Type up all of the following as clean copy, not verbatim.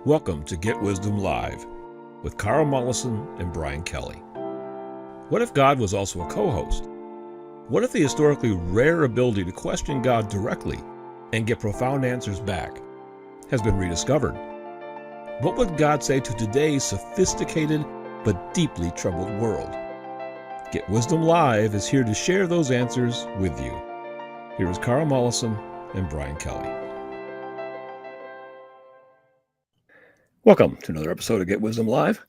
Welcome to Get Wisdom Live with Carl Mollison and Brian Kelly. What if God was also a co-host? What if the historically rare ability to question God directly and get profound answers back has been rediscovered? What would God say to today's sophisticated but deeply troubled world? Get Wisdom Live is here to share those answers with you. Here is Carl Mollison and Brian Kelly. Welcome to another episode of Get Wisdom Live.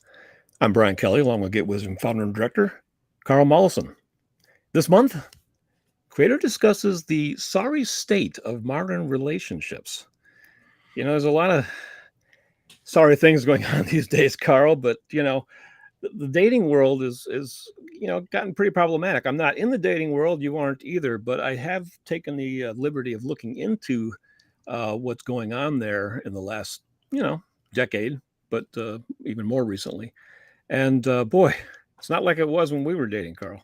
I'm Brian Kelly, along with Get Wisdom founder and director, Carl Mollison. This month, Creator discusses the sorry state of modern relationships. You know, there's a lot of sorry things going on these days, Carl, but, the dating world is gotten pretty problematic. I'm not in the dating world. You aren't either, but I have taken the liberty of looking into what's going on there in the last, decade, but even more recently. And boy, it's not like it was when we were dating, Carl.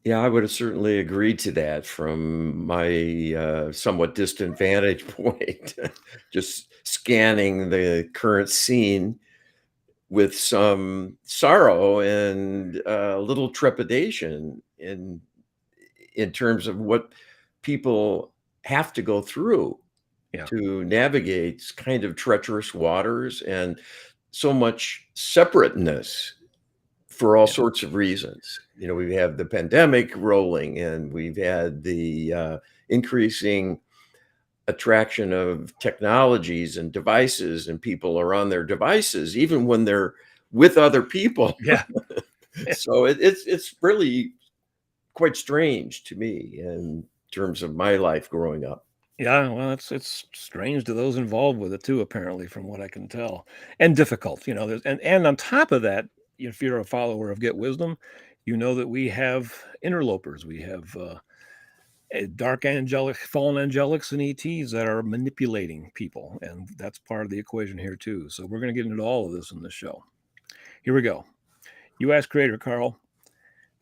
Yeah, I would have certainly agreed to that from my somewhat distant vantage point. Just scanning the current scene with some sorrow and a little trepidation in terms of what people have to go through Yeah. to navigate kind of treacherous waters and so much separateness for all Yeah. sorts of reasons. You know, we have the pandemic rolling, and we've had the increasing attraction of technologies and devices, and people are on their devices even when they're with other people. Yeah. So it's really quite strange to me in terms of my life growing up. Yeah, well, it's strange to those involved with it too, apparently, from what I can tell, and difficult. And on top of that, if you're a follower of Get Wisdom, you know that we have interlopers, we have dark angelic, fallen angelics, and ETs that are manipulating people, and that's part of the equation here too. So we're going to get into all of this in this show. Here we go. You asked Creator Carl,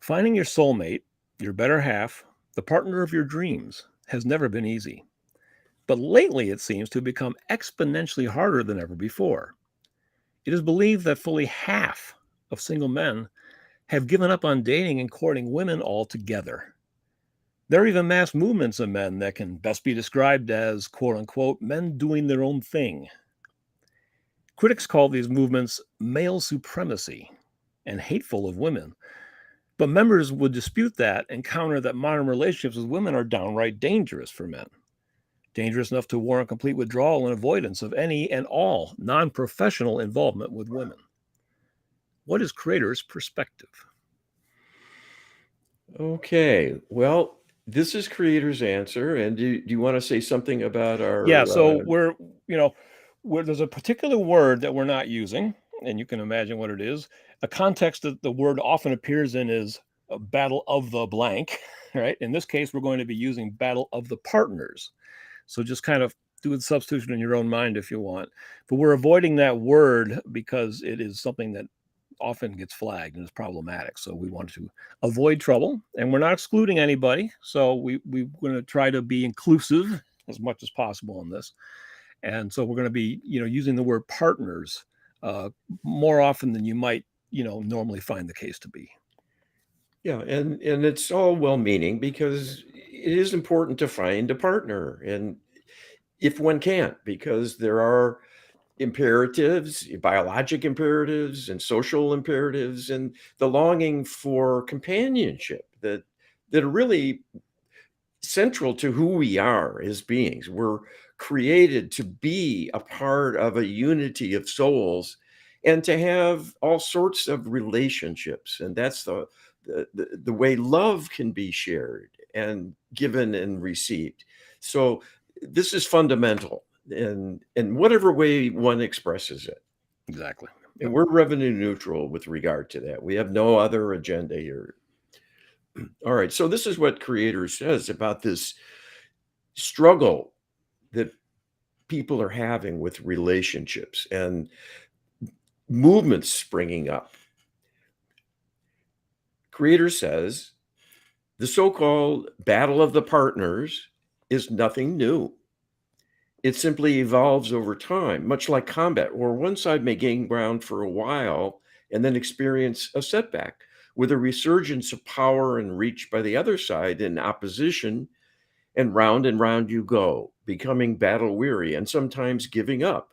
finding your soulmate, your better half, the partner of your dreams, has never been easy. But lately, it seems to have become exponentially harder than ever before. It is believed that fully half of single men have given up on dating and courting women altogether. There are even mass movements of men that can best be described as, quote unquote, men doing their own thing. Critics call these movements male supremacy and hateful of women, but members would dispute that and counter that modern relationships with women are downright dangerous for men. Dangerous enough to warrant complete withdrawal and avoidance of any and all non professional involvement with women. What is Creator's perspective? Okay, well, this is Creator's answer, and do you want to say something about Yeah, our so there's a particular word that we're not using, and you can imagine what it is. A context that the word often appears in is a battle of the blank, right? In this case, we're going to be using battle of the partners. So just kind of do the substitution in your own mind if you want. But we're avoiding that word because it is something that often gets flagged and is problematic. So we want to avoid trouble, and we're not excluding anybody. So we're going to try to be inclusive as much as possible in this. And so we're going to be, using the word partners uh, more often than you might, normally find the case to be. Yeah, and it's all well-meaning because it is important to find a partner, and if one can't, because there are imperatives, biologic imperatives and social imperatives, and the longing for companionship that are really central to who we are as beings. We're created to be a part of a unity of souls and to have all sorts of relationships. And that's the way love can be shared and given and received. So this is fundamental in whatever way one expresses it. Exactly. And Yep. we're revenue neutral with regard to that. We have no other agenda here. All right. So this is what Creator says about this struggle that people are having with relationships and movements springing up. Creator says the so called battle of the partners is nothing new. It simply evolves over time, much like combat, where one side may gain ground for a while and then experience a setback, with a resurgence of power and reach by the other side in opposition, and round you go, becoming battle weary and sometimes giving up.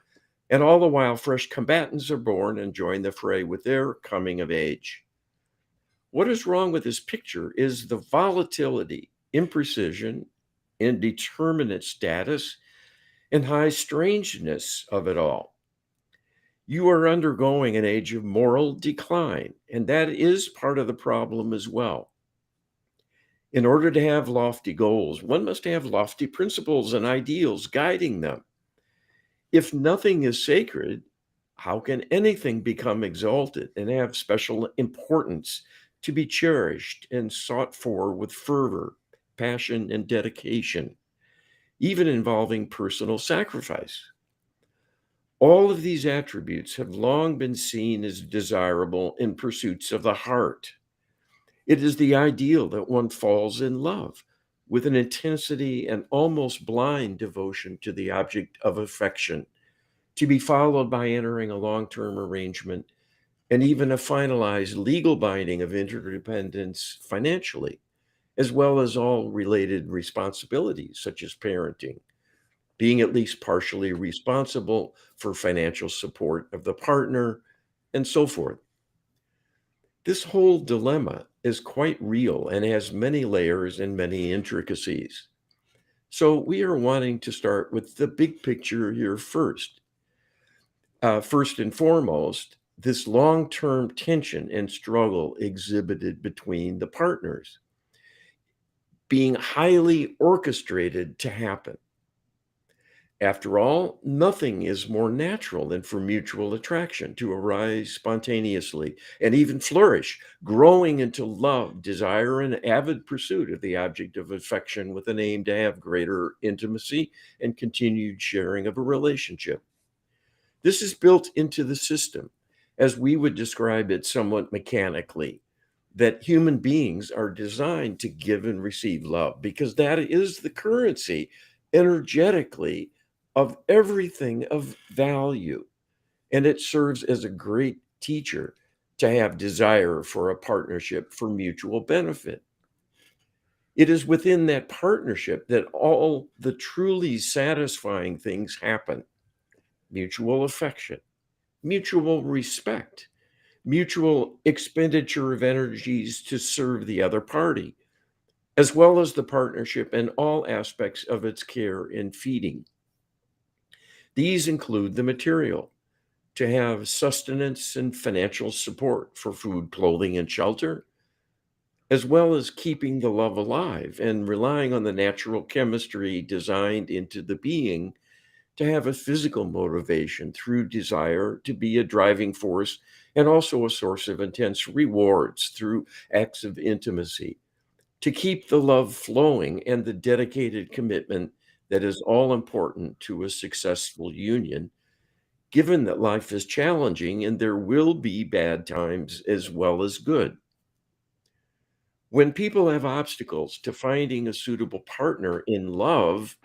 And all the while, fresh combatants are born and join the fray with their coming of age. What is wrong with this picture is the volatility, imprecision, indeterminate status, and high strangeness of it all. You are undergoing an age of moral decline, and that is part of the problem as well. In order to have lofty goals, one must have lofty principles and ideals guiding them. If nothing is sacred, how can anything become exalted and have special importance to be cherished and sought for with fervor, passion, and dedication, even involving personal sacrifice? All of these attributes have long been seen as desirable in pursuits of the heart. It is the ideal that one falls in love with an intensity and almost blind devotion to the object of affection, to be followed by entering a long term arrangement and even a finalized legal binding of interdependence financially, as well as all related responsibilities such as parenting, being at least partially responsible for financial support of the partner, and so forth. This whole dilemma is quite real and has many layers and many intricacies. So, we are wanting to start with the big picture here first. First and foremost, this long term tension and struggle exhibited between the partners being highly orchestrated to happen. After all, nothing is more natural than for mutual attraction to arise spontaneously and even flourish, growing into love, desire, and avid pursuit of the object of affection with an aim to have greater intimacy and continued sharing of a relationship. This is built into the system, as we would describe it somewhat mechanically, that human beings are designed to give and receive love because that is the currency energetically of everything of value. And it serves as a great teacher to have desire for a partnership for mutual benefit. It is within that partnership that all the truly satisfying things happen: mutual affection, mutual respect, mutual expenditure of energies to serve the other party, as well as the partnership and all aspects of its care and feeding. These include the material, to have sustenance and financial support for food, clothing, and shelter, as well as keeping the love alive and relying on the natural chemistry designed into the being to have a physical motivation through desire to be a driving force and also a source of intense rewards through acts of intimacy, to keep the love flowing and the dedicated commitment that is all important to a successful union, given that life is challenging and there will be bad times as well as good. When people have obstacles to finding a suitable partner in love,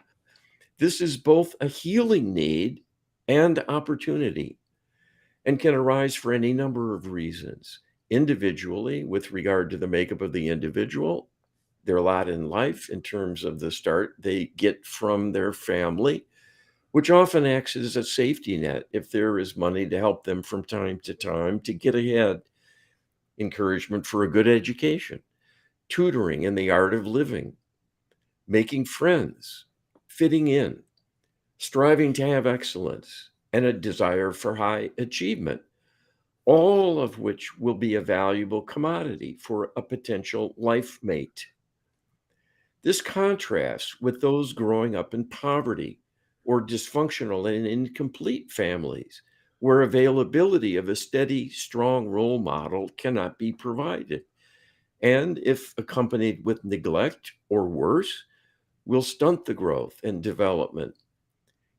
this is both a healing need and opportunity, and can arise for any number of reasons. Individually, with regard to the makeup of the individual, their lot in life in terms of the start they get from their family, which often acts as a safety net if there is money to help them from time to time to get ahead, encouragement for a good education, tutoring in the art of living, making friends, fitting in, striving to have excellence, and a desire for high achievement, all of which will be a valuable commodity for a potential life mate. This contrasts with those growing up in poverty or dysfunctional and incomplete families, where availability of a steady, strong role model cannot be provided. And if accompanied with neglect or worse, will stunt the growth and development.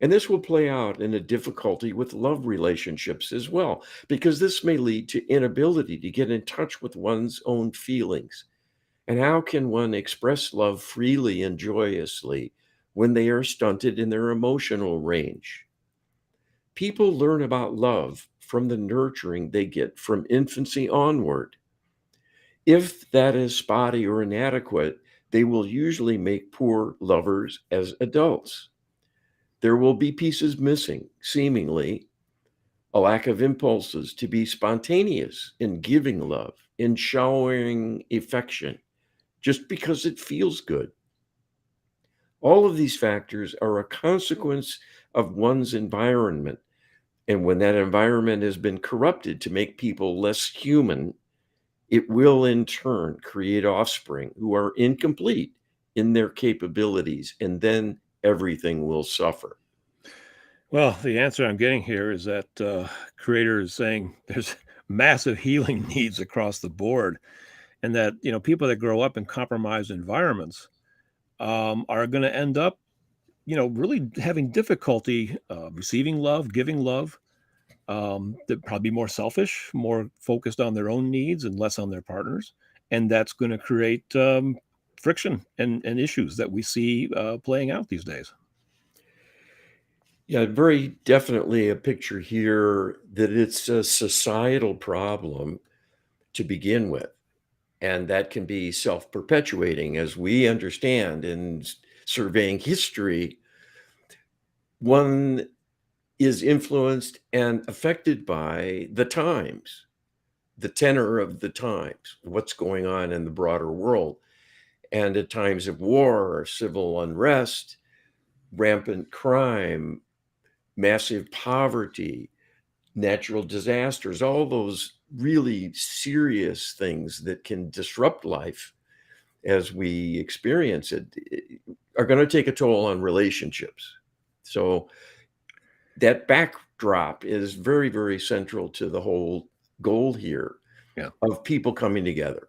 And this will play out in a difficulty with love relationships as well, because this may lead to inability to get in touch with one's own feelings. And how can one express love freely and joyously when they are stunted in their emotional range. People learn about love from the nurturing they get from infancy onward. If that is spotty or inadequate, they will usually make poor lovers as adults. There will be pieces missing, seemingly, a lack of impulses to be spontaneous in giving love, in showering affection, just because it feels good. All of these factors are a consequence of one's environment. And when that environment has been corrupted to make people less human, it will in turn create offspring who are incomplete in their capabilities, and then everything will suffer. Well, the answer I'm getting here is that creator is saying there's massive healing needs across the board, and that people that grow up in compromised environments are going to end up really having difficulty receiving love, giving love. They'd probably be more selfish, more focused on their own needs and less on their partners, and that's going to create friction and issues that we see playing out these days. Yeah, very definitely a picture here that it's a societal problem to begin with. And that can be self perpetuating, as we understand in surveying history. One is influenced and affected by the times, the tenor of the times, what's going on in the broader world. And at times of war or civil unrest, rampant crime, massive poverty, natural disasters, all those really serious things that can disrupt life as we experience it are going to take a toll on relationships. So that backdrop is very, very central to the whole goal here Yeah, of people coming together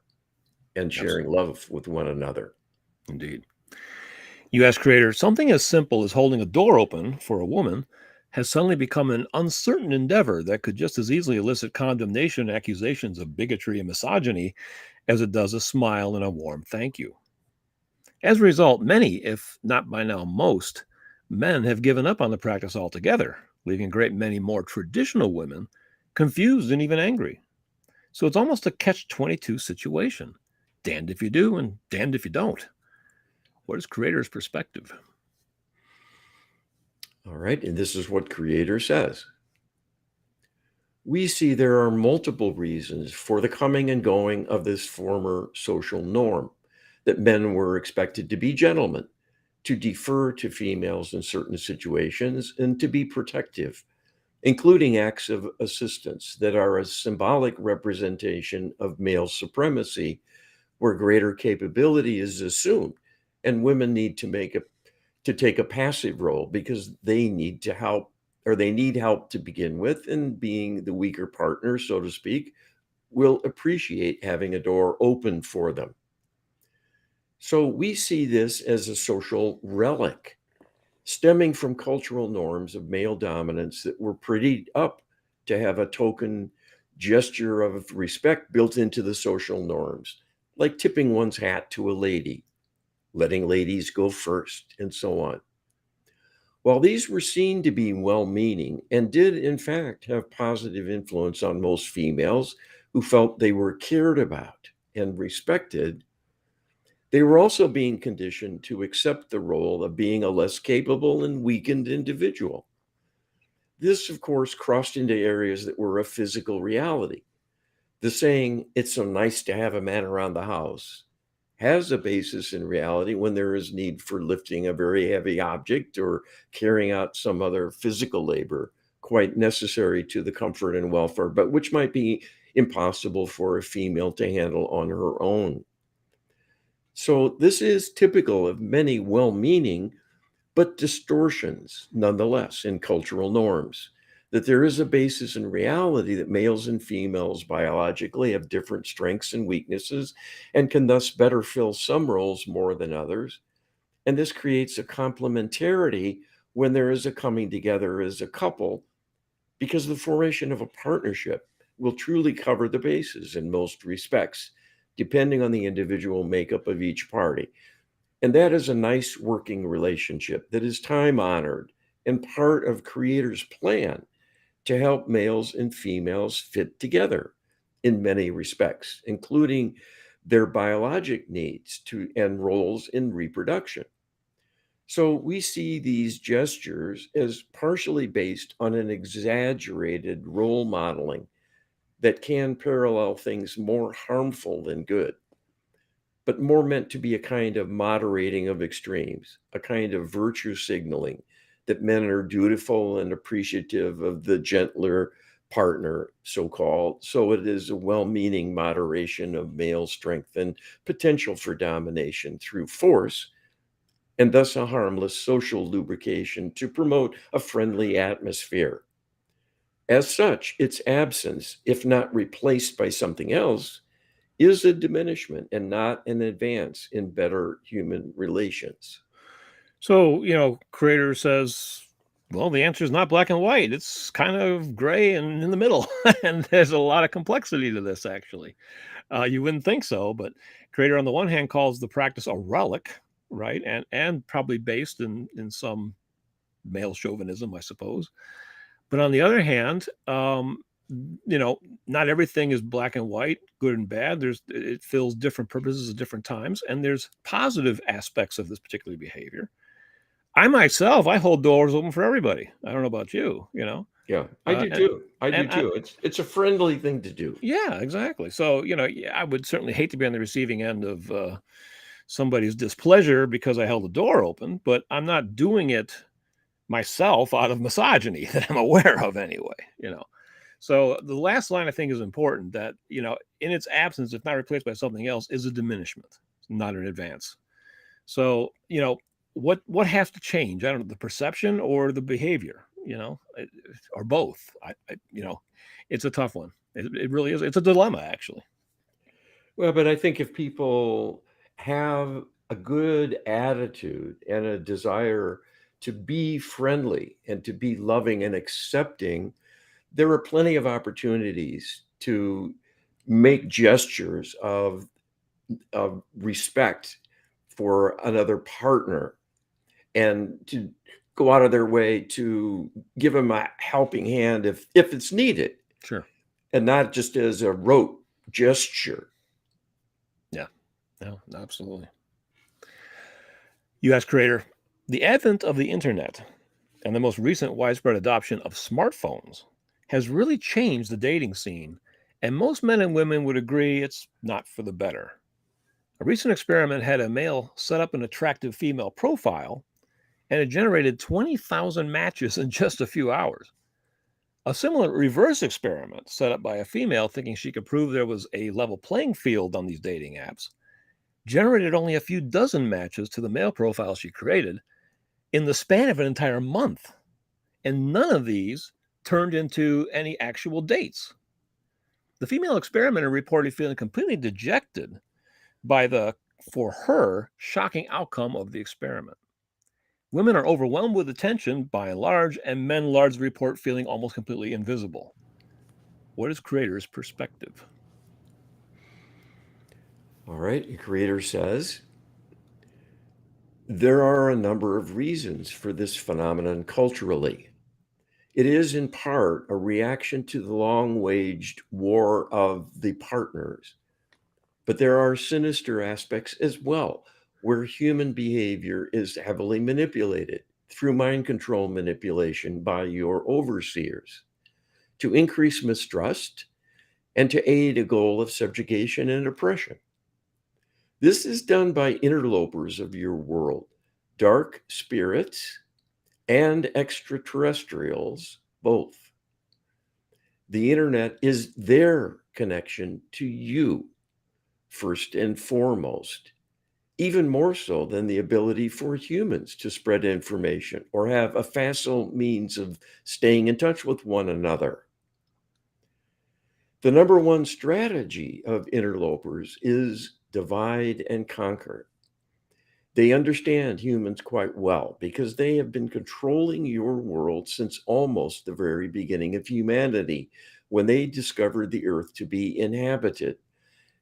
and sharing absolutely. love with one another. Indeed. US creator, something as simple as holding a door open for a woman has suddenly become an uncertain endeavor that could just as easily elicit condemnation and accusations of bigotry and misogyny as it does a smile and a warm thank you. As a result, many, if not by now most, men have given up on the practice altogether, leaving a great many more traditional women confused and even angry. So it's almost a catch 22 situation. Damned if you do and damned if you don't. What is creator's perspective? All right. And this is what Creator says. We see there are multiple reasons for the coming and going of this former social norm that men were expected to be gentlemen, to defer to females in certain situations, and to be protective, including acts of assistance that are a symbolic representation of male supremacy, where greater capability is assumed, and women need to take a passive role because they need to help, or they need help to begin with, and being the weaker partner, so to speak, will appreciate having a door open for them. So we see this as a social relic stemming from cultural norms of male dominance that were pretty up to have a token gesture of respect built into the social norms, like tipping one's hat to a lady, letting ladies go first, and so on. While these were seen to be well meaning and did, in fact, have positive influence on most females who felt they were cared about and respected, they were also being conditioned to accept the role of being a less capable and weakened individual. This, of course, crossed into areas that were a physical reality. The saying, "it's so nice to have a man around the house," has a basis in reality when there is need for lifting a very heavy object or carrying out some other physical labor quite necessary to the comfort and welfare, but which might be impossible for a female to handle on her own. So, this is typical of many well meaning but distortions nonetheless in cultural norms. That there is a basis in reality that males and females biologically have different strengths and weaknesses and can thus better fill some roles more than others. And this creates a complementarity when there is a coming together as a couple, because the formation of a partnership will truly cover the bases in most respects, depending on the individual makeup of each party. And that is a nice working relationship that is time honored and part of Creator's plan to help males and females fit together in many respects, including their biologic needs to and roles in reproduction. So we see these gestures as partially based on an exaggerated role modeling that can parallel things more harmful than good, but more meant to be a kind of moderating of extremes, a kind of virtue signaling that men are dutiful and appreciative of the gentler partner, so called. So it is a well meaning moderation of male strength and potential for domination through force, and thus a harmless social lubrication to promote a friendly atmosphere. As such, its absence, if not replaced by something else, is a diminishment and not an advance in better human relations. So, creator says, well, the answer is not black and white. It's kind of gray and in the middle. And there's a lot of complexity to this, actually. You wouldn't think so, but creator on the one hand calls the practice a relic, right? And probably based in some male chauvinism, I suppose. But on the other hand, you know, not everything is black and white, good and bad. It fills different purposes at different times, and there's positive aspects of this particular behavior. I myself, I hold doors open for everybody. I don't know about you, Yeah, I do and too. I do and I, too. It's a friendly thing to do. yeah, exactly. So yeah, I would certainly hate to be on the receiving end of somebody's displeasure because I held the door open, but I'm not doing it myself out of misogyny that I'm aware of anyway. So the last line I think is important that, in its absence, if not replaced by something else, is a diminishment, not an advance. So, what has to change? I don't know, the perception or the behavior, or both. It's a tough one. It really is. It's a dilemma, actually. Well, but I think if people have a good attitude and a desire to be friendly and to be loving and accepting, there are plenty of opportunities to make gestures of respect for another partner and to go out of their way to give them a helping hand if it's needed Sure. and not just as a rote gesture. Yeah. No, absolutely. U.S. creator. The advent of the internet and the most recent widespread adoption of smartphones has really changed the dating scene, and most men and women would agree it's not for the better. A recent experiment had a male set up an attractive female profile, and it generated 20,000 matches in just a few hours. A similar reverse experiment set up by a female thinking she could prove there was a level playing field on these dating apps generated only a few dozen matches to the male profile she created in the span of an entire month. And none of these turned into any actual dates. The female experimenter reported feeling completely dejected by the, for her, shocking outcome of the experiment. Women are overwhelmed with attention by and large, and men largely report feeling almost completely invisible. What is creator's perspective? All right, the creator says there are a number of reasons for this phenomenon culturally. It is in part a reaction to the long waged war of the partners, but there are sinister aspects as well, where human behavior is heavily manipulated through mind control manipulation by your overseers to increase mistrust and to aid a goal of subjugation and oppression. This is done by interlopers of your world, dark spirits and extraterrestrials both. The internet is their connection to you, first and foremost, even more so than the ability for humans to spread information or have a facile means of staying in touch with one another. The number one strategy of interlopers is divide and conquer. They understand humans quite well because they have been controlling your world since almost the very beginning of humanity when they discovered the earth to be inhabited,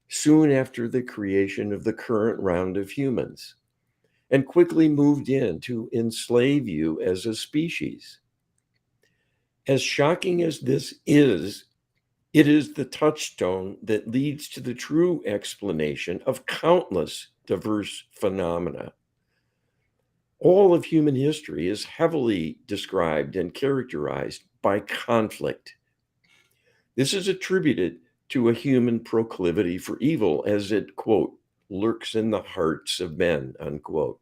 soon after the creation of the current round of humans. and quickly moved in to enslave you as a species. As shocking as this is, it is the touchstone that leads to the true explanation of countless diverse phenomena. All of human history is heavily described and characterized by conflict. This is attributed to a human proclivity for evil as it, quote, lurks in the hearts of men, unquote.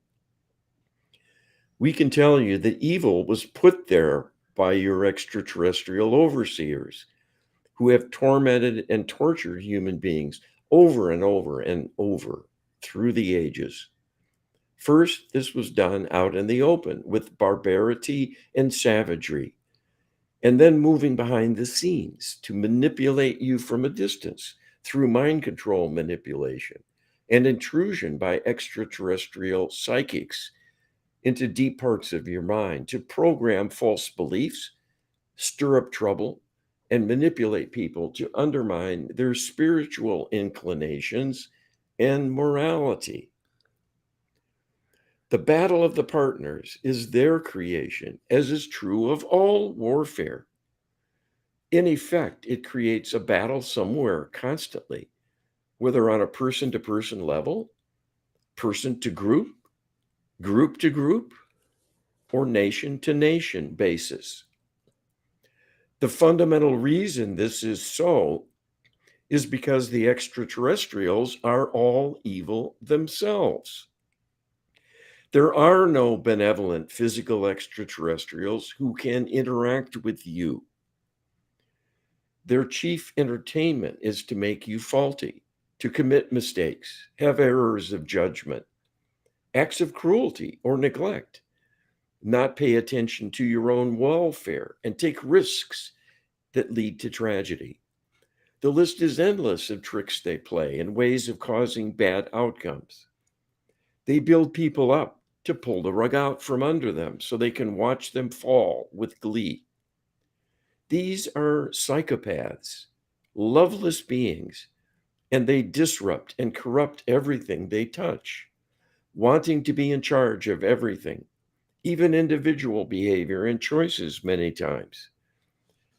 We can tell you that evil was put there by your extraterrestrial overseers who have tormented and tortured human beings over and over and over through the ages. First, this was done out in the open with barbarity and savagery, and then moving behind the scenes to manipulate you from a distance through mind control manipulation and intrusion by extraterrestrial psychics into deep parts of your mind to program false beliefs, stir up trouble, and manipulate people to undermine their spiritual inclinations and morality. The battle of the partners is their creation, as is true of all warfare. In effect, it creates a battle somewhere constantly, whether on a person to person level, person to group to group, or nation to nation basis. The fundamental reason this is so is because the extraterrestrials are all evil themselves. There are no benevolent physical extraterrestrials who can interact with you. Their chief entertainment is to make you faulty, to commit mistakes, have errors of judgment, acts of cruelty or neglect, not pay attention to your own welfare, and take risks that lead to tragedy. The list is endless of tricks they play and ways of causing bad outcomes. They build people up to pull the rug out from under them so they can watch them fall with glee. These are psychopaths, loveless beings, and they disrupt and corrupt everything they touch, wanting to be in charge of everything, even individual behavior and choices many times.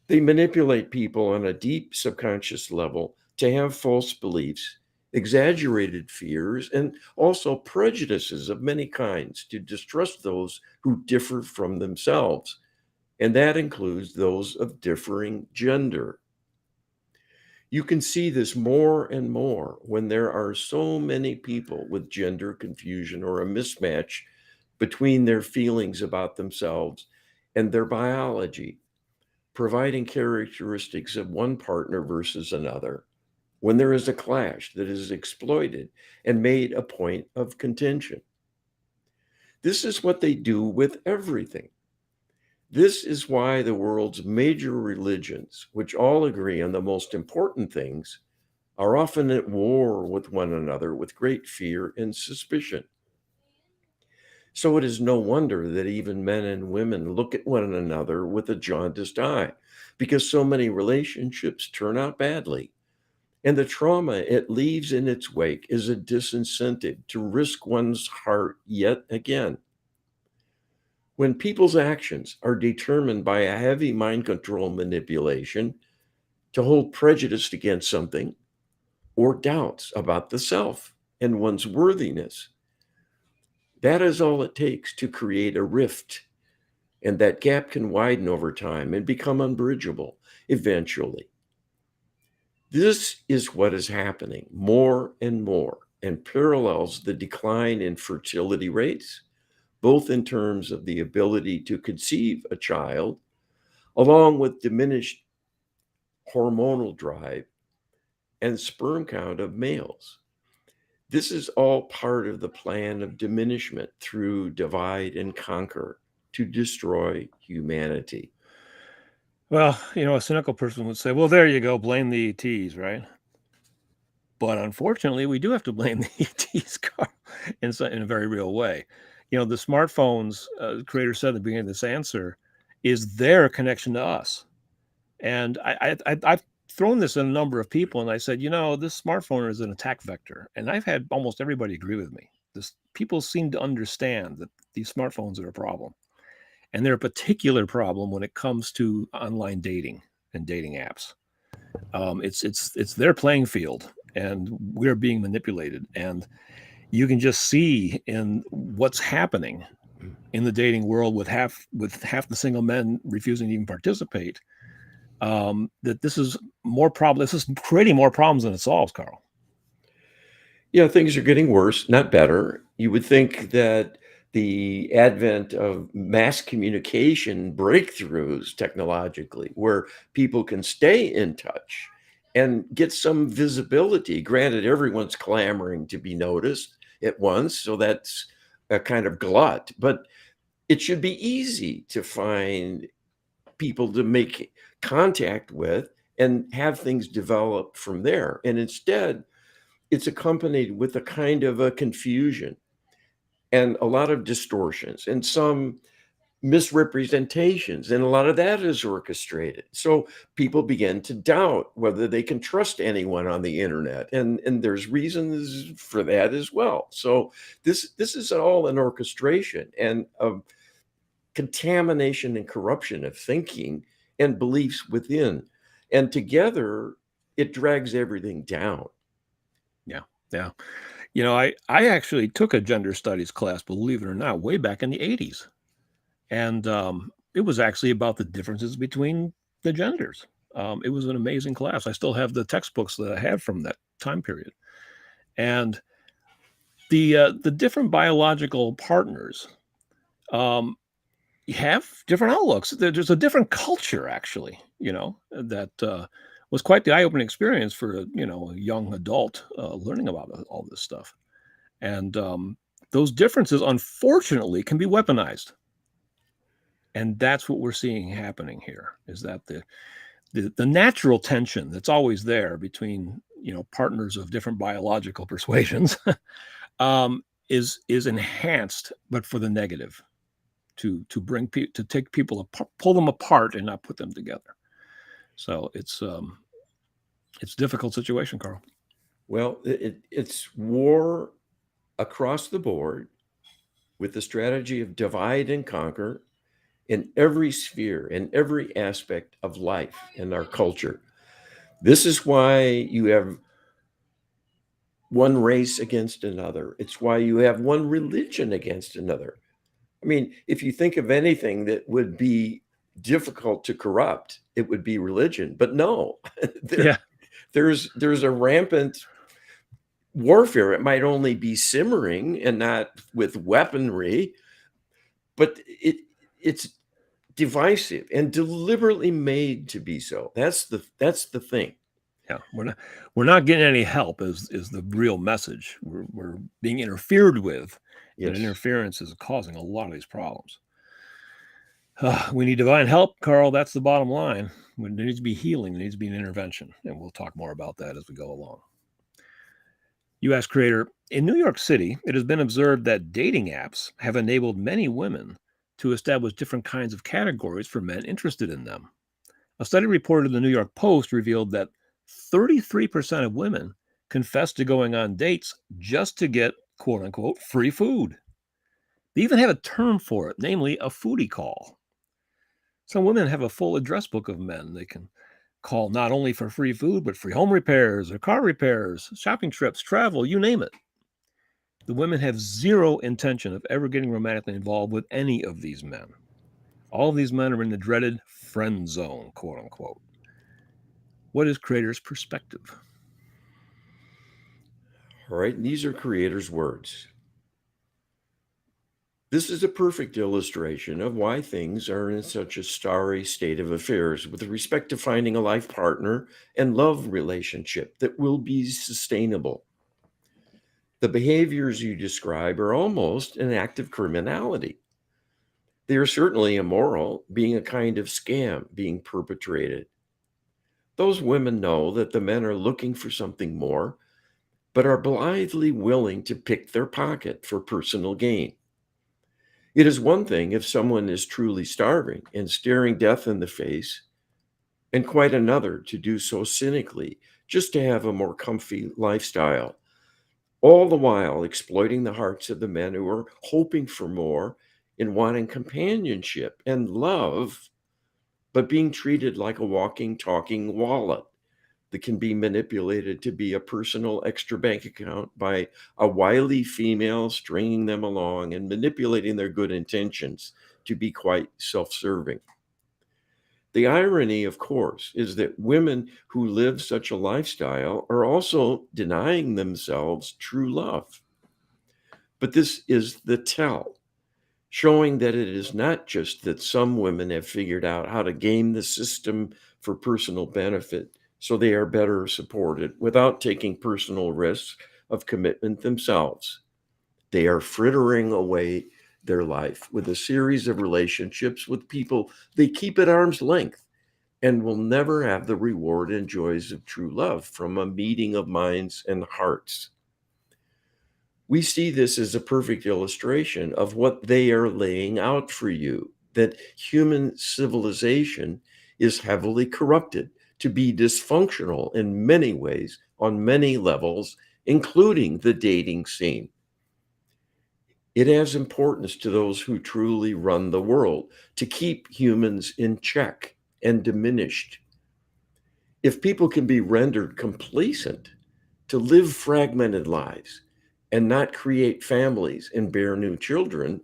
They manipulate people on a deep subconscious level to have false beliefs, exaggerated fears, and also prejudices of many kinds to distrust those who differ from themselves. And that includes those of differing gender. You can see this more and more when there are so many people with gender confusion or a mismatch between their feelings about themselves and their biology, providing characteristics of one partner versus another, when there is a clash that is exploited and made a point of contention. This is what they do with everything. This is why the world's major religions, which all agree on the most important things, are often at war with one another with great fear and suspicion. So it is no wonder that even men and women look at one another with a jaundiced eye, because so many relationships turn out badly. And the trauma it leaves in its wake is a disincentive to risk one's heart yet again. When people's actions are determined by a heavy mind control manipulation to hold prejudice against something or doubts about the self and one's worthiness, that is all it takes to create a rift. And that gap can widen over time and become unbridgeable eventually. This is what is happening more and more and parallels the decline in fertility rates, both in terms of the ability to conceive a child, along with diminished hormonal drive and sperm count of males. This is all part of the plan of diminishment through divide and conquer to destroy humanity. Well, a cynical person would say, well, there you go, blame the ETs, right? But unfortunately, we do have to blame the ETs, Carl, in a very real way. The smartphones, the creator said at the beginning of this answer, is their connection to us. And I've thrown this at a number of people, and I said, this smartphone is an attack vector. And I've had almost everybody agree with me. This people seem to understand that these smartphones are a problem, and they're a particular problem when it comes to online dating and dating apps. It's their playing field, and we're being manipulated. And you can just see in what's happening in the dating world with half the single men refusing to even participate. That this is more problem. This is creating more problems than it solves, Carl. Yeah, things are getting worse, not better. You would think that the advent of mass communication breakthroughs technologically, where people can stay in touch and get some visibility. Granted, everyone's clamoring to be noticed at once, so that's a kind of glut, but it should be easy to find people to make contact with and have things develop from there. And instead, it's accompanied with a kind of a confusion and a lot of distortions and some misrepresentations, and a lot of that is orchestrated. So people begin to doubt whether they can trust anyone on the internet, and there's reasons for that as well. So this is all an orchestration and a contamination and corruption of thinking and beliefs within, and together it drags everything down. Yeah, yeah. I actually took a gender studies class, believe it or not, way back in the 80s. And it was actually about the differences between the genders. It was an amazing class. I still have the textbooks that I have from that time period. And the different biological partners um, have different outlooks. There's a different culture, actually, that was quite the eye-opening experience for a young adult learning about all this stuff. And those differences, unfortunately, can be weaponized. And that's what we're seeing happening here, is that the natural tension that's always there between partners of different biological persuasions is enhanced, but for the negative, to take people apart, pull them apart, and not put them together. So it's a difficult situation, Carl. Well, it's war across the board with the strategy of divide and conquer in every sphere, in every aspect of life in our culture. This is why you have one race against another. It's why you have one religion against another. I mean, if you think of anything that would be difficult to corrupt, it would be religion. But no, Yeah. there's a rampant warfare. It might only be simmering and not with weaponry, but it's divisive and deliberately made to be so. That's the thing. Yeah, we're not getting any help is the real message. We're being interfered with, and Yes. interference is causing a lot of these problems. We need divine help, Carl. That's the bottom line. There needs to be healing. There needs to be an intervention, and we'll talk more about that as we go along. You ask creator, in New York City, it has been observed that dating apps have enabled many women to establish different kinds of categories for men interested in them. A study reported in the New York Post revealed that 33% of women confess to going on dates just to get quote unquote free food. They even have a term for it, namely a foodie call. Some women have a full address book of men they can call not only for free food, but free home repairs or car repairs, shopping trips, travel, you name it. The women have zero intention of ever getting romantically involved with any of these men. All of these men are in the dreaded friend zone, quote unquote. What is creator's perspective? All right. And these are creator's words. This is a perfect illustration of why things are in such a starry state of affairs with respect to finding a life partner and love relationship that will be sustainable. The behaviors you describe are almost an act of criminality. They are certainly immoral, being a kind of scam being perpetrated. Those women know that the men are looking for something more, but are blithely willing to pick their pocket for personal gain. It is one thing if someone is truly starving and staring death in the face, and quite another to do so cynically just to have a more comfy lifestyle all the while exploiting the hearts of the men who are hoping for more and wanting companionship and love, but being treated like a walking, talking wallet that can be manipulated to be a personal extra bank account by a wily female stringing them along and manipulating their good intentions to be quite self serving. The irony, of course, is that women who live such a lifestyle are also denying themselves true love. But this is the tell, showing that it is not just that some women have figured out how to game the system for personal benefit so they are better supported without taking personal risks of commitment themselves. They are frittering away their life with a series of relationships with people they keep at arm's length and will never have the reward and joys of true love from a meeting of minds and hearts. We see this as a perfect illustration of what they are laying out for you, that human civilization is heavily corrupted to be dysfunctional in many ways, on many levels, including the dating scene. It has importance to those who truly run the world to keep humans in check and diminished. If people can be rendered complacent to live fragmented lives and not create families and bear new children,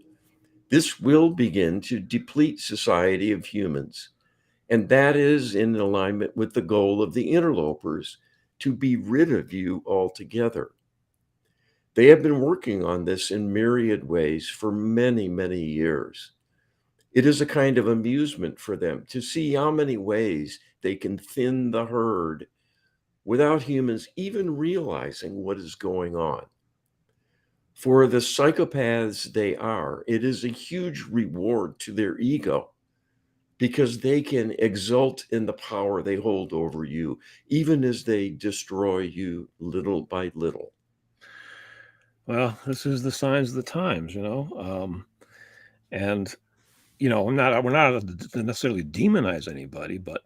this will begin to deplete society of humans. And that is in alignment with the goal of the interlopers to be rid of you altogether. They have been working on this in myriad ways for many, many years. It is a kind of amusement for them to see how many ways they can thin the herd without humans even realizing what is going on. For the psychopaths they are, it is a huge reward to their ego because they can exult in the power they hold over you, even as they destroy you little by little. Well, this is the signs of the times, and we're not to necessarily demonize anybody, but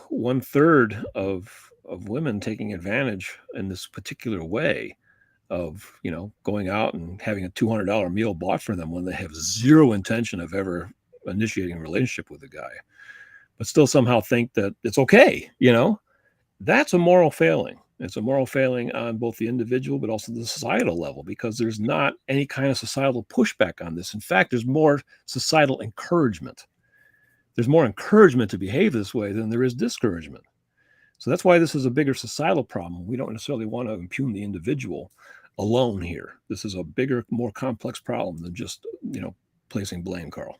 one third of women taking advantage in this particular way of going out and having a $200 meal bought for them when they have zero intention of ever initiating a relationship with a guy, but still somehow think that it's okay. That's a moral failing. It's a moral failing on both the individual but also the societal level because there's not any kind of societal pushback on this. In fact, there's more societal encouragement. There's more encouragement to behave this way than there is discouragement. So that's why this is a bigger societal problem. We don't necessarily want to impugn the individual alone here. This is a bigger, more complex problem than just, placing blame, Carl.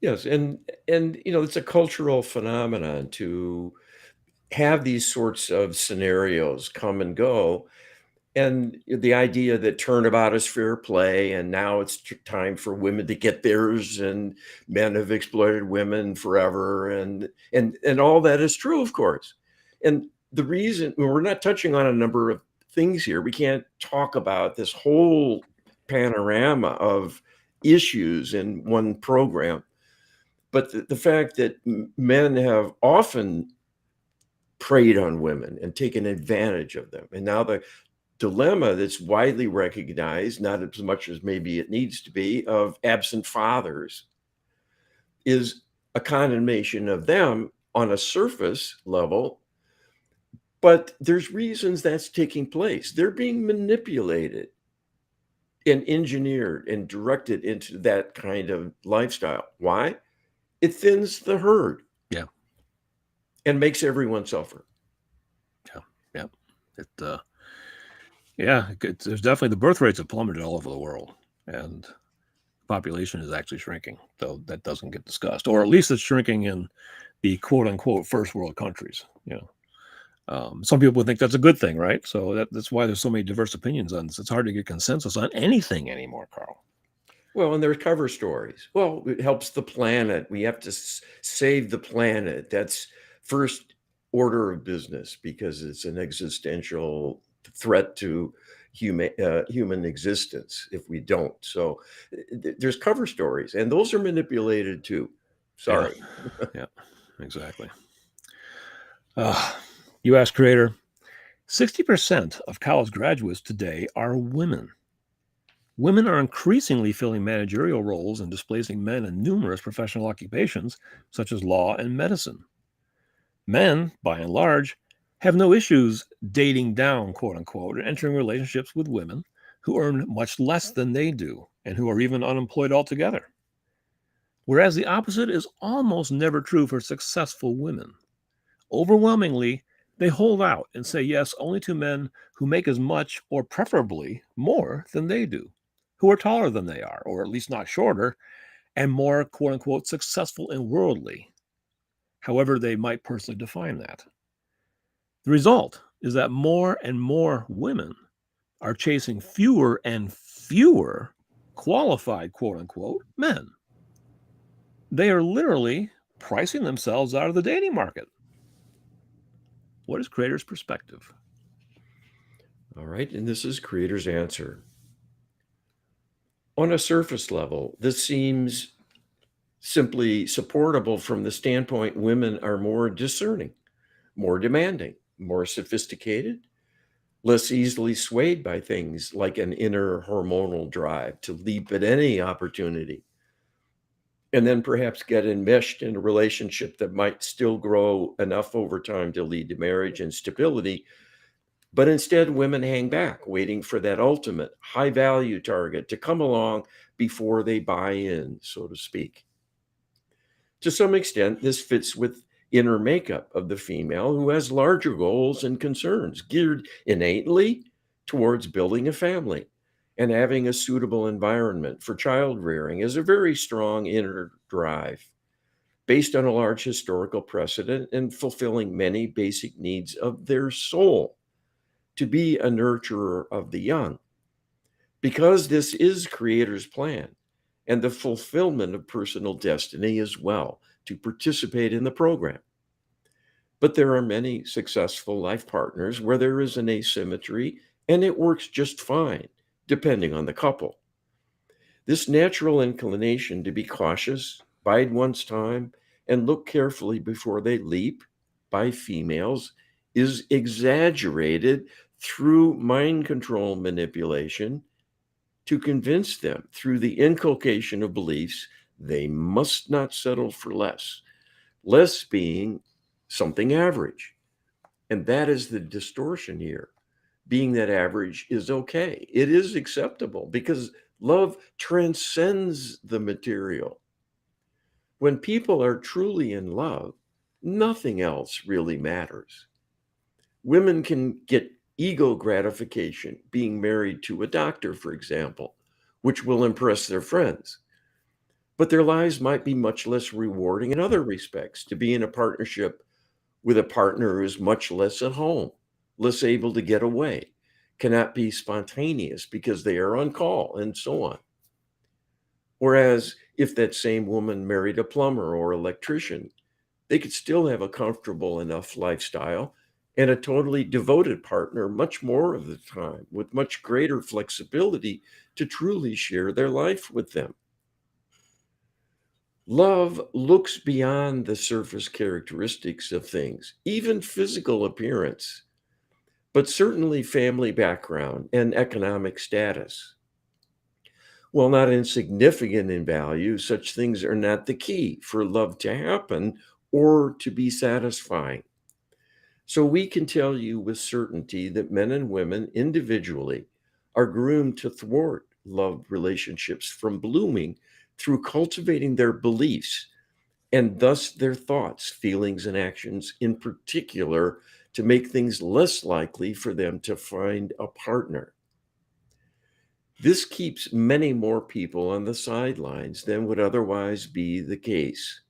Yes, and it's a cultural phenomenon to have these sorts of scenarios come and go. And the idea that turnabout is fair play, and now it's time for women to get theirs, and men have exploited women forever, and all that is true, of course. And the reason we're not touching on a number of things here, we can't talk about this whole panorama of issues in one program. But the fact that men have often preyed on women and taken advantage of them, and now the dilemma that's widely recognized, not as much as maybe it needs to be, of absent fathers is a condemnation of them on a surface level. But there's reasons that's taking place. They're being manipulated and engineered and directed into that kind of lifestyle. Why? It thins the herd. Yeah. And makes everyone suffer. Yeah. Yeah. There's definitely the birth rates have plummeted all over the world, and the population is actually shrinking, though that doesn't get discussed, or at least it's shrinking in the quote unquote first world countries. Some people would think that's a good thing, right? So that's why there's so many diverse opinions on this. It's hard to get consensus on anything anymore, Carl. Well, and there's cover stories. Well, it helps the planet. We have to save the planet. That's first order of business because it's an existential threat to human existence if we don't. So there's cover stories, and those are manipulated too. Sorry. Yeah, exactly. U.S. Creator, 60% of college graduates today are women. Women are increasingly filling managerial roles and displacing men in numerous professional occupations, such as law and medicine. Men, by and large, have no issues dating down, quote unquote, and entering relationships with women who earn much less than they do and who are even unemployed altogether. Whereas the opposite is almost never true for successful women. Overwhelmingly, they hold out and say yes only to men who make as much or preferably more than they do, who are taller than they are, or at least not shorter, and more quote unquote successful and worldly, however they might personally define that. The result is that more and more women are chasing fewer and fewer qualified quote unquote men. They are literally pricing themselves out of the dating market. What is Creator's perspective? All right. And this is Creator's answer. On a surface level, this seems simply supportable from the standpoint women are more discerning, more demanding, more sophisticated, less easily swayed by things like an inner hormonal drive to leap at any opportunity, and then perhaps get enmeshed in a relationship that might still grow enough over time to lead to marriage and stability. But instead, women hang back, waiting for that ultimate high value target to come along before they buy in, so to speak. To some extent, this fits with inner makeup of the female who has larger goals and concerns geared innately towards building a family and having a suitable environment for child rearing is a very strong inner drive based on a large historical precedent and fulfilling many basic needs of their soul to be a nurturer of the young. Because this is Creator's plan and the fulfillment of personal destiny as well to participate in the program. But there are many successful life partners where there is an asymmetry and it works just fine, depending on the couple. This natural inclination to be cautious, bide one's time, and look carefully before they leap by females is exaggerated through mind control manipulation to convince them through the inculcation of beliefs they must not settle for less, less being something average. And that is the distortion here. Being that average is okay, it is acceptable because love transcends the material. When people are truly in love, nothing else really matters. Women can get ego gratification being married to a doctor, for example, which will impress their friends. But their lives might be much less rewarding in other respects to be in a partnership with a partner who is much less at home, less able to get away, cannot be spontaneous because they are on call, and so on. Whereas if that same woman married a plumber or electrician, they could still have a comfortable enough lifestyle and a totally devoted partner much more of the time with much greater flexibility to truly share their life with them. Love looks beyond the surface characteristics of things, even physical appearance, but certainly family background and economic status. While not insignificant in value, such things are not the key for love to happen or to be satisfying. So we can tell you with certainty that men and women individually are groomed to thwart love relationships from blooming through cultivating their beliefs and thus their thoughts, feelings, and actions in particular to make things less likely for them to find a partner. This keeps many more people on the sidelines than would otherwise be the case.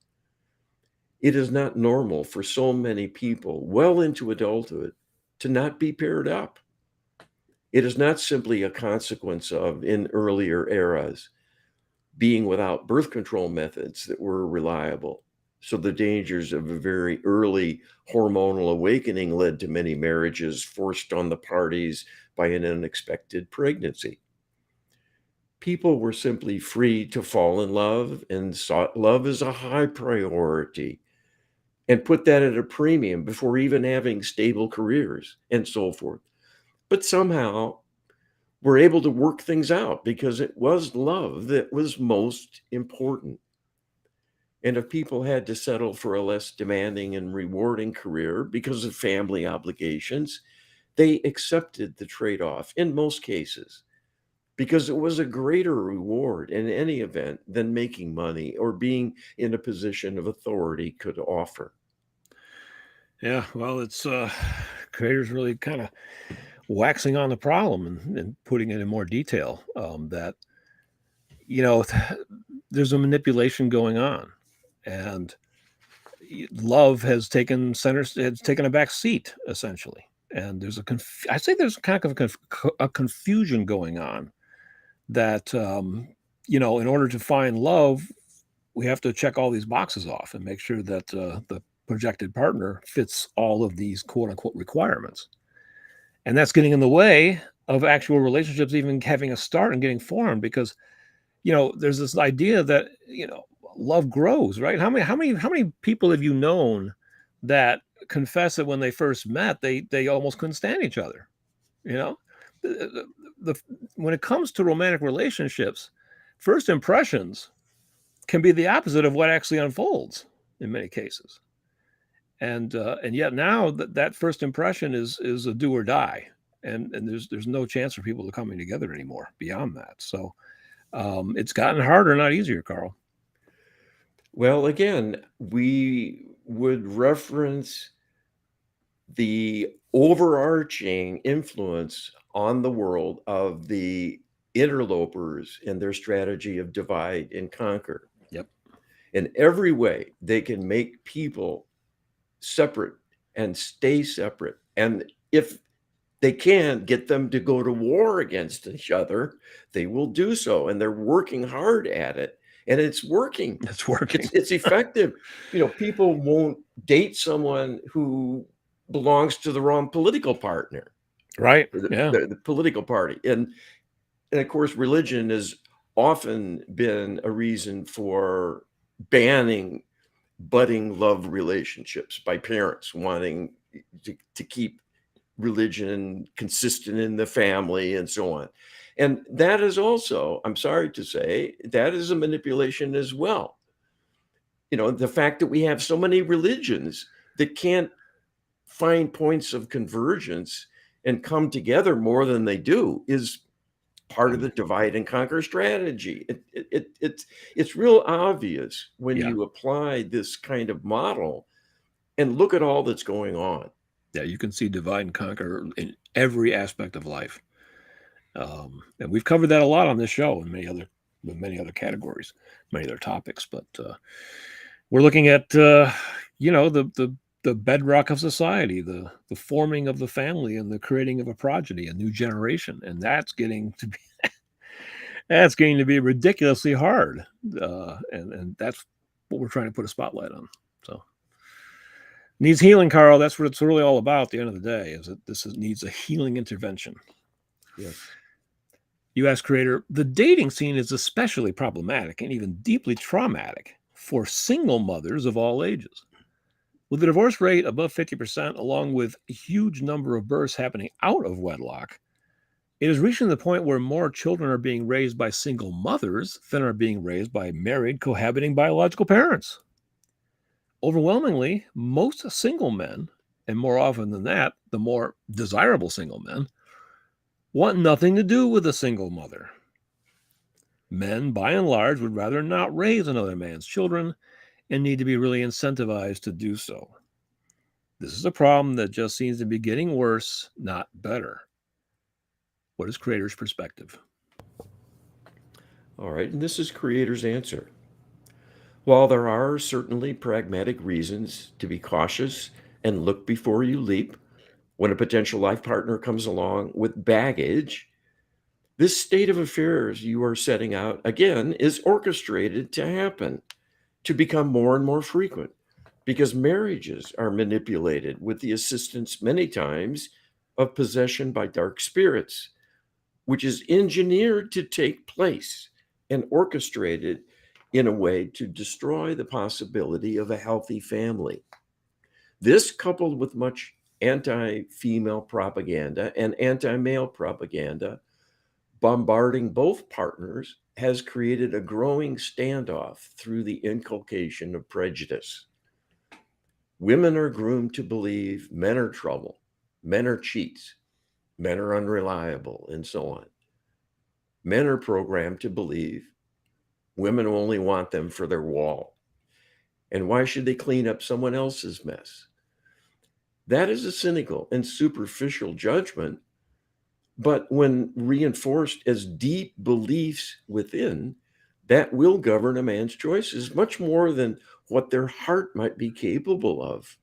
It is not normal for so many people well into adulthood to not be paired up. It is not simply a consequence of, in earlier eras, being without birth control methods that were reliable. So the dangers of a very early hormonal awakening led to many marriages forced on the parties by an unexpected pregnancy. People were simply free to fall in love and sought love as a high priority. and put that at a premium before even having stable careers and so forth. But somehow we're able to work things out because it was love that was most important. And if people had to settle for a less demanding and rewarding career because of family obligations, they accepted the trade off in most cases because it was a greater reward in any event than making money or being in a position of authority could offer. Yeah, well, it's creators really kind of waxing on the problem and putting it in more detail. That you know, there's a manipulation going on, and love has taken has taken a back seat essentially. And there's I say there's kind of a confusion going on that in order to find love, we have to check all these boxes off and make sure that the projected partner fits all of these quote unquote requirements. And that's getting in the way of actual relationships even having a start and getting formed because, there's this idea that, love grows, right? How many people have you known that confess that when they first met, they almost couldn't stand each other, you know? The when it comes to romantic relationships, first impressions can be the opposite of what actually unfolds in many cases. And yet now that first impression is a do or die, and there's no chance for people to coming together anymore beyond that. So it's gotten harder, not easier, Carl. Well, again, we would reference the overarching influence on the world of the interlopers and their strategy of divide and conquer. Yep. In every way, they can make people separate and stay separate. And if they can get them to go to war against each other, they will do so. And they're working hard at it. And it's working. It's working. It's effective. People won't date someone who belongs to the wrong political partner, Right. or Yeah. the political party. And of course, religion has often been a reason for banning budding love relationships by parents wanting to keep religion consistent in the family and so on. And that is also, I'm sorry to say, that is a manipulation as well. The fact that we have so many religions that can't find points of convergence and come together more than they do is part of the divide and conquer strategy. It's real obvious when Yeah. you apply this kind of model and look at all that's going on. Yeah, you can see divide and conquer in every aspect of life. And we've covered that a lot on this show and many other categories, many other topics. But we're looking at the bedrock of society, the forming of the family, and the creating of a progeny, a new generation, and that's getting to be ridiculously hard. And that's what we're trying to put a spotlight on. So needs healing, Carl. That's what it's really all about. At the end of the day, is that needs a healing intervention. Yes. U.S. creator, the dating scene is especially problematic and even deeply traumatic for single mothers of all ages. With the divorce rate above 50%, along with a huge number of births happening out of wedlock, it is reaching the point where more children are being raised by single mothers than are being raised by married, cohabiting biological parents. Overwhelmingly, most single men, and more often than that, the more desirable single men, want nothing to do with a single mother. Men, by and large, would rather not raise another man's children and need to be really incentivized to do so. This is a problem that just seems to be getting worse, not better. What is creator's perspective? All right. And this is creator's answer. While there are certainly pragmatic reasons to be cautious and look before you leap when a potential life partner comes along with baggage, this state of affairs you are setting out, again, is orchestrated to happen, to become more and more frequent, because marriages are manipulated with the assistance, many times, of possession by dark spirits, which is engineered to take place and orchestrated in a way to destroy the possibility of a healthy family. This, coupled with much anti-female propaganda and anti-male propaganda bombarding both partners, has created a growing standoff through the inculcation of prejudice. Women are groomed to believe men are trouble, men are cheats, men are unreliable, and so on. Men are programmed to believe women only want them for their wall. And why should they clean up someone else's mess? That is a cynical and superficial judgment, but when reinforced as deep beliefs within, that will govern a man's choices much more than what their heart might be capable of,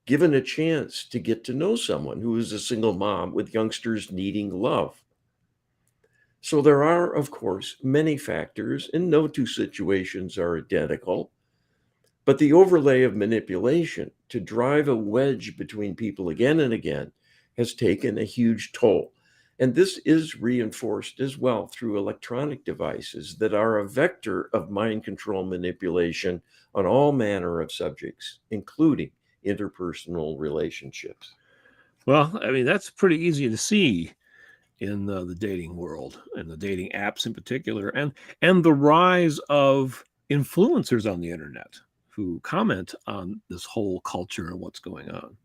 given a chance to get to know someone who is a single mom with youngsters needing love. So there are, of course, many factors, and no two situations are identical. But the overlay of manipulation to drive a wedge between people again and again has taken a huge toll. And this is reinforced as well through electronic devices that are a vector of mind control manipulation on all manner of subjects, including interpersonal relationships. Well, I mean, that's pretty easy to see in the dating world and the dating apps in particular, and the rise of influencers on the internet who comment on this whole culture and what's going on.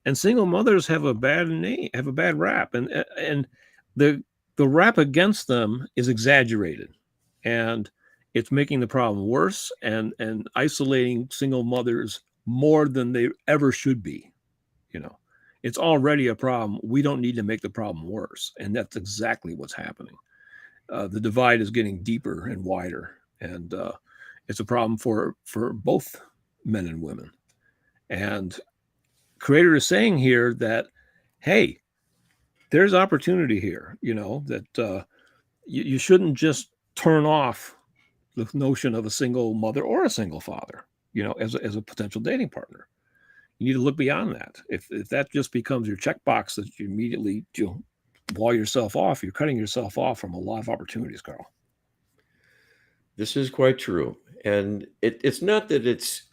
And single mothers have a bad name, have a bad rap, and the the rap against them is exaggerated, and it's making the problem worse and isolating single mothers more than they ever should be. You know, it's already a problem. We don't need to make the problem worse, and that's exactly what's happening. The divide is getting deeper and wider, and it's a problem for both men and women. And creator is saying here that, hey, there's opportunity here. You know that you shouldn't just turn off the notion of a single mother or a single father. You know, as a potential dating partner, you need to look beyond that. If that just becomes your checkbox that you immediately wall yourself off, you're cutting yourself off from a lot of opportunities, Carl. This is quite true. And it's not that it's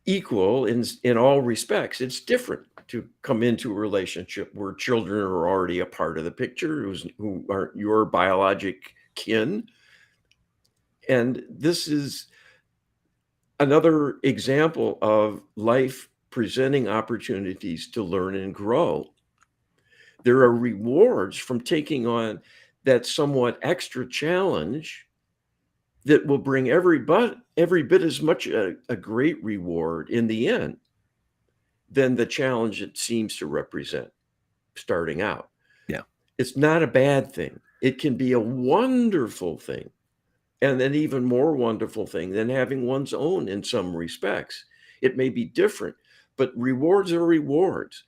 equal in all respects. It's different to come into a relationship where children are already a part of the picture, who aren't your biologic kin. And this is another example of life presenting opportunities to learn and grow. There are rewards from taking on that somewhat extra challenge that will bring every bit as much a great reward in the end than the challenge it seems to represent starting out. Yeah. It's not a bad thing. It can be a wonderful thing, and an even more wonderful thing than having one's own in some respects. It may be different, but rewards are rewards.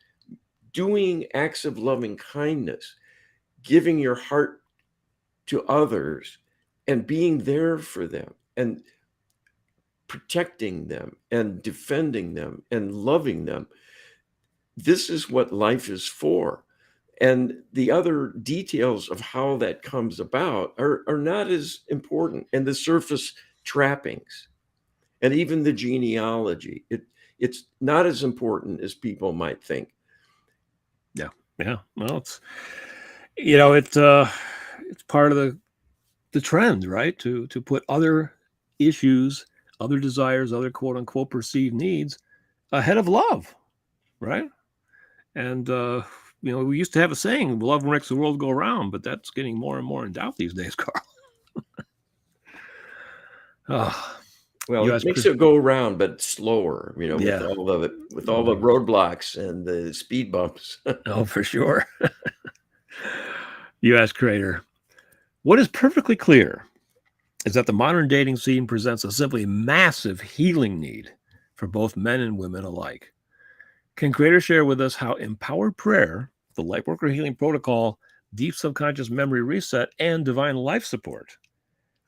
Doing acts of loving kindness, giving your heart to others, and being there for them, and protecting them, and defending them, and loving them. This is what life is for. And the other details of how that comes about are not as important. And the surface trappings and even the genealogy, it's not as important as people might think. Yeah. Well, it's part of the trend, right? To put other issues, other desires, other quote unquote perceived needs ahead of love, right? And we used to have a saying, "Love makes the world go round," but that's getting more and more in doubt these days, Carl. Oh, Well, you it asked, makes it go around, but slower, yeah, with all the roadblocks and the speed bumps. oh, for sure. You asked creator, what is perfectly clear is that the modern dating scene presents a simply massive healing need for both men and women alike. Can creator share with us how empowered prayer, the Lightworker Healing Protocol, deep subconscious memory reset, and divine life support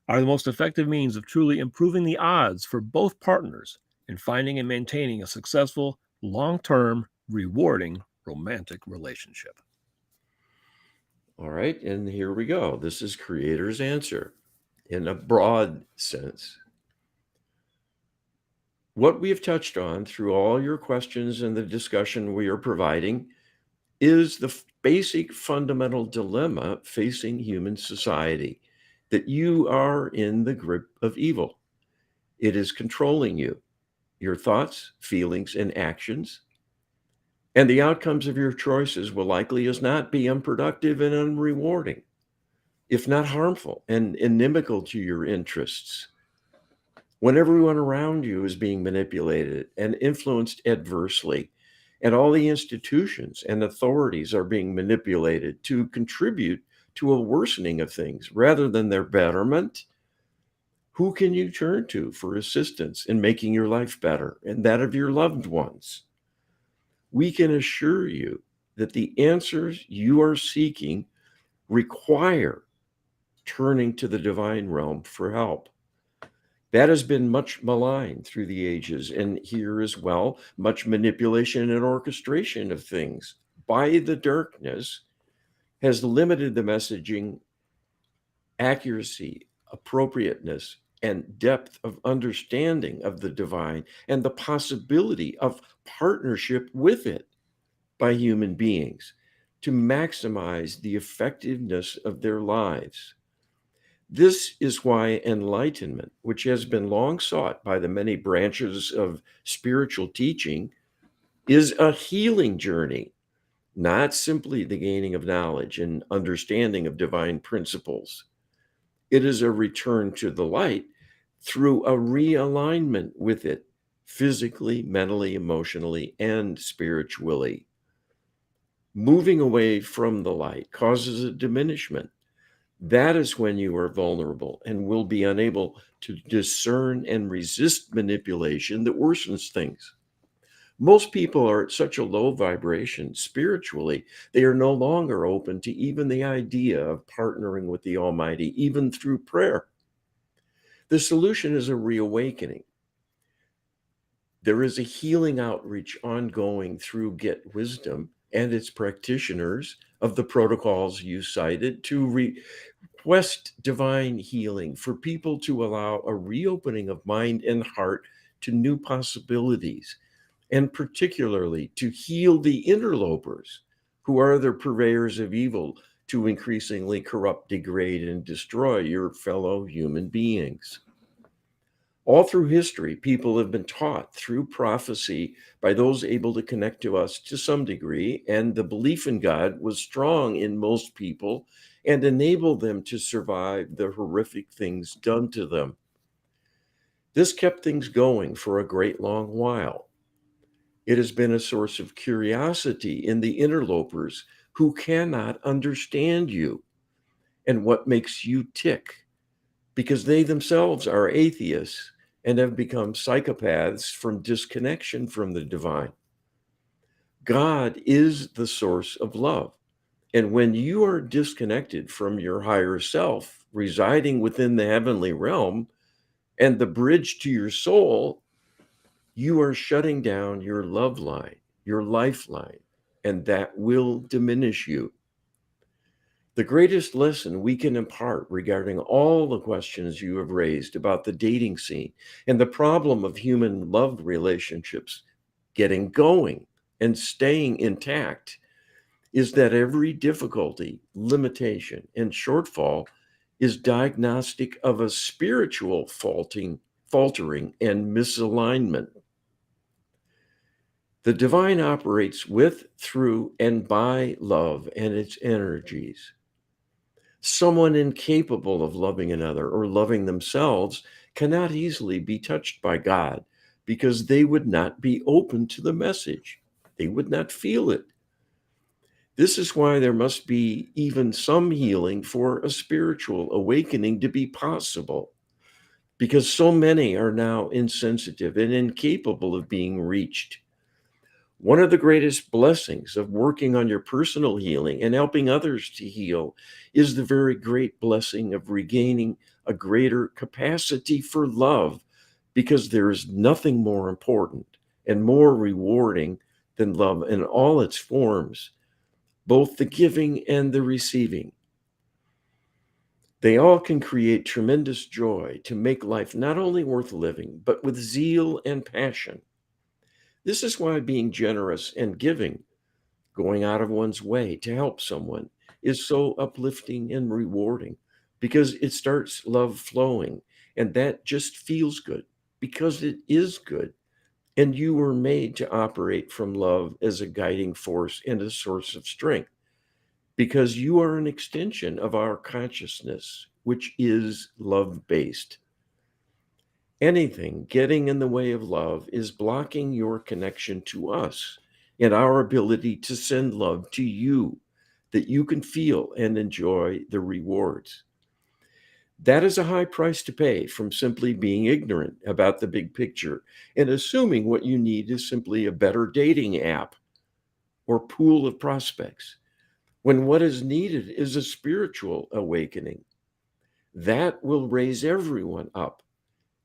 are the most effective means of truly improving the odds for both partners in finding and maintaining a successful, long-term, rewarding romantic relationship? All right, and here we go. This is creator's answer in a broad sense. What we have touched on through all your questions and the discussion we are providing is the basic fundamental dilemma facing human society, that you are in the grip of evil. It is controlling you, your thoughts, feelings, and actions. And the outcomes of your choices will likely as not be unproductive and unrewarding, if not harmful and inimical to your interests. When everyone around you is being manipulated and influenced adversely, and all the institutions and authorities are being manipulated to contribute to a worsening of things rather than their betterment, who can you turn to for assistance in making your life better and that of your loved ones? We can assure you that the answers you are seeking require turning to the divine realm for help. That has been much maligned through the ages, and here as well, much manipulation and orchestration of things by the darkness has limited the messaging accuracy, appropriateness, and depth of understanding of the divine and the possibility of partnership with it by human beings to maximize the effectiveness of their lives. This is why enlightenment, which has been long sought by the many branches of spiritual teaching, is a healing journey, not simply the gaining of knowledge and understanding of divine principles. It is a return to the light through a realignment with it, physically, mentally, emotionally, and spiritually. Moving away from the light causes a diminishment. That is when you are vulnerable and will be unable to discern and resist manipulation that worsens things. Most people are at such a low vibration spiritually, they are no longer open to even the idea of partnering with the Almighty, even through prayer. The solution is a reawakening. There is a healing outreach ongoing through Get Wisdom and its practitioners of the protocols you cited to request divine healing for people to allow a reopening of mind and heart to new possibilities, and particularly to heal the interlopers who are the purveyors of evil to increasingly corrupt, degrade, and destroy your fellow human beings. All through history, people have been taught through prophecy by those able to connect to us to some degree, and the belief in God was strong in most people and enabled them to survive the horrific things done to them. This kept things going for a great long while. It has been a source of curiosity in the interlopers who cannot understand you and what makes you tick, because they themselves are atheists and have become psychopaths from disconnection from the divine. God is the source of love. And when you are disconnected from your higher self, residing within the heavenly realm and the bridge to your soul, you are shutting down your love line, your lifeline, and that will diminish you. The greatest lesson we can impart regarding all the questions you have raised about the dating scene and the problem of human love relationships getting going and staying intact is that every difficulty, limitation, and shortfall is diagnostic of a spiritual faltering, and misalignment. The divine operates with, through, and by love and its energies. Someone incapable of loving another or loving themselves cannot easily be touched by God because they would not be open to the message. They would not feel it. This is why there must be even some healing for a spiritual awakening to be possible, because so many are now insensitive and incapable of being reached. One of the greatest blessings of working on your personal healing and helping others to heal is the very great blessing of regaining a greater capacity for love, because there is nothing more important and more rewarding than love in all its forms, both the giving and the receiving. They all can create tremendous joy to make life not only worth living, but with zeal and passion. This is why being generous and giving, going out of one's way to help someone, is so uplifting and rewarding because it starts love flowing. And that just feels good because it is good. And you were made to operate from love as a guiding force and a source of strength because you are an extension of our consciousness, which is love based. Anything getting in the way of love is blocking your connection to us and our ability to send love to you that you can feel and enjoy the rewards. That is a high price to pay from simply being ignorant about the big picture and assuming what you need is simply a better dating app or pool of prospects, when what is needed is a spiritual awakening. That will raise everyone up.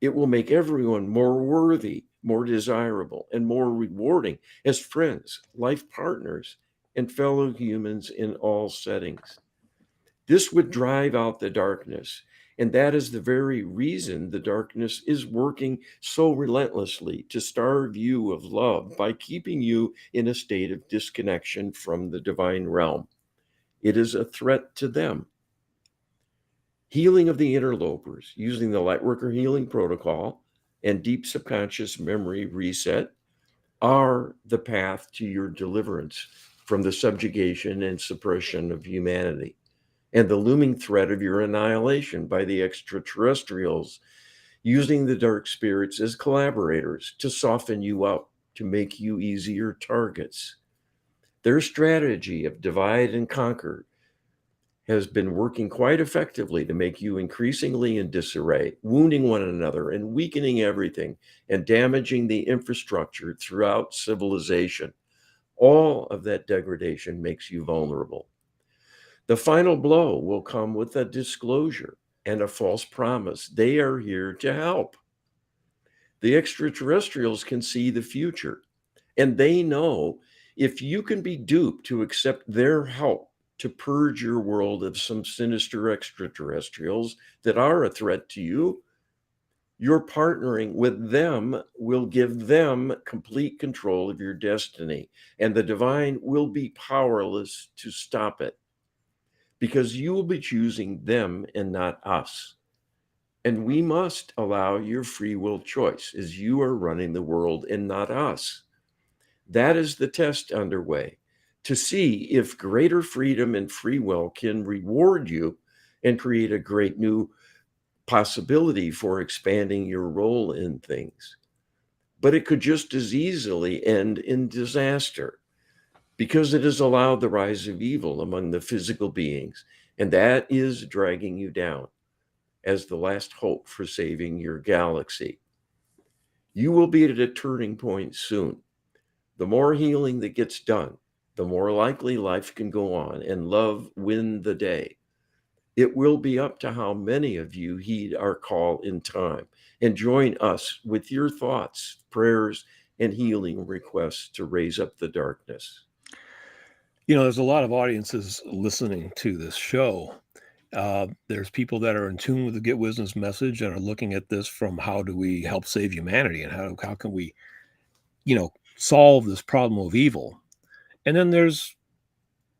It will make everyone more worthy, more desirable, and more rewarding as friends, life partners, and fellow humans in all settings. This would drive out the darkness. And that is the very reason the darkness is working so relentlessly to starve you of love by keeping you in a state of disconnection from the divine realm. It is a threat to them. Healing of the interlopers using the Lightworker Healing Protocol and Deep Subconscious Memory Reset are the path to your deliverance from the subjugation and suppression of humanity and the looming threat of your annihilation by the extraterrestrials using the dark spirits as collaborators to soften you up, to make you easier targets. Their strategy of divide and conquer has been working quite effectively to make you increasingly in disarray, wounding one another and weakening everything and damaging the infrastructure throughout civilization. All of that degradation makes you vulnerable. The final blow will come with a disclosure and a false promise. They are here to help. The extraterrestrials can see the future, and they know if you can be duped to accept their help to purge your world of some sinister extraterrestrials that are a threat to you, your partnering with them will give them complete control of your destiny, and the divine will be powerless to stop it because you will be choosing them and not us. And we must allow your free will choice as you are running the world and not us. That is the test underway to see if greater freedom and free will can reward you and create a great new possibility for expanding your role in things. But it could just as easily end in disaster because it has allowed the rise of evil among the physical beings, and that is dragging you down as the last hope for saving your galaxy. You will be at a turning point soon. The more healing that gets done, the more likely life can go on and love win the day. It will be up to how many of you heed our call in time and join us with your thoughts, prayers, and healing requests to raise up the darkness. There's a lot of audiences listening to this show. There's people that are in tune with the Get Wisdom's message and are looking at this from how do we help save humanity and how can we, solve this problem of evil. And then there's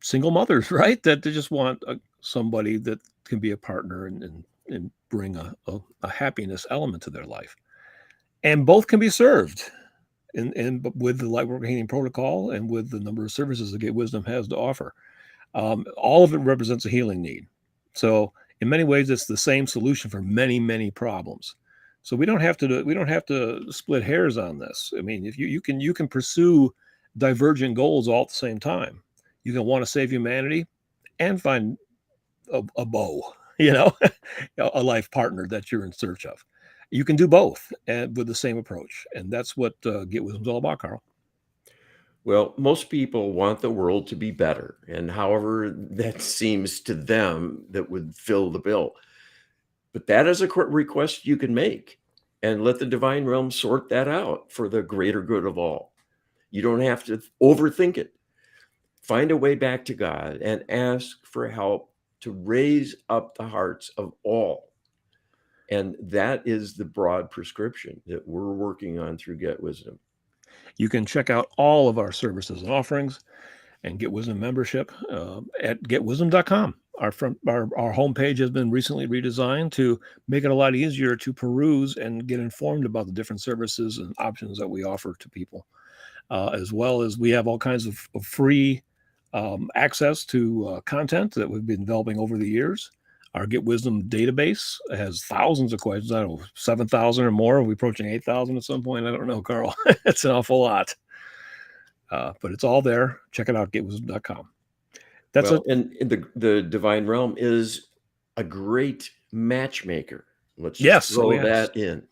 single mothers, right? That they just want somebody that can be a partner and bring a happiness element to their life. And both can be served. And with the Lightworker Healing Protocol and with the number of services that Get Wisdom has to offer, all of it represents a healing need. So in many ways, it's the same solution for many, many problems. So we don't have to split hairs on this. I mean, if you can pursue divergent goals all at the same time. You can want to save humanity and find a beau, a life partner that you're in search of. You can do both and with the same approach, and that's what Get Wisdom's all about, Carl. Well, most people want the world to be better, and however that seems to them, that would fill the bill. But that is a request you can make, and let the divine realm sort that out for the greater good of all. You don't have to overthink it. Find a way back to God and ask for help to raise up the hearts of all. And that is the broad prescription that we're working on through Get Wisdom. You can check out all of our services and offerings and Get Wisdom membership at getwisdom.com. Our homepage has been recently redesigned to make it a lot easier to peruse and get informed about the different services and options that we offer to people, as well as we have all kinds of free access to content that we've been developing over the years. Our Get Wisdom database has thousands of questions. I don't know, 7,000 or more. Are we approaching 8,000 at some point? I don't know, Carl. It's an awful lot. But it's all there. Check it out, getwisdom.com. That's well, and the Divine Realm is a great matchmaker. Let's just throw that in.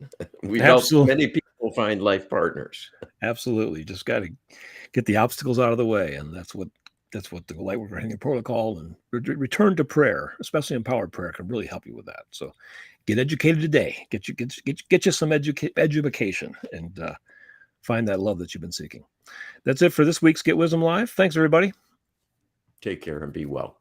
We help many people find life partners. Absolutely. Just got to get the obstacles out of the way. And that's what the Lightworker Healing Protocol and return to prayer, especially empowered prayer, can really help you with that. So get educated today. Get you some education and find that love that you've been seeking. That's it for this week's Get Wisdom Live. Thanks, everybody. Take care and be well.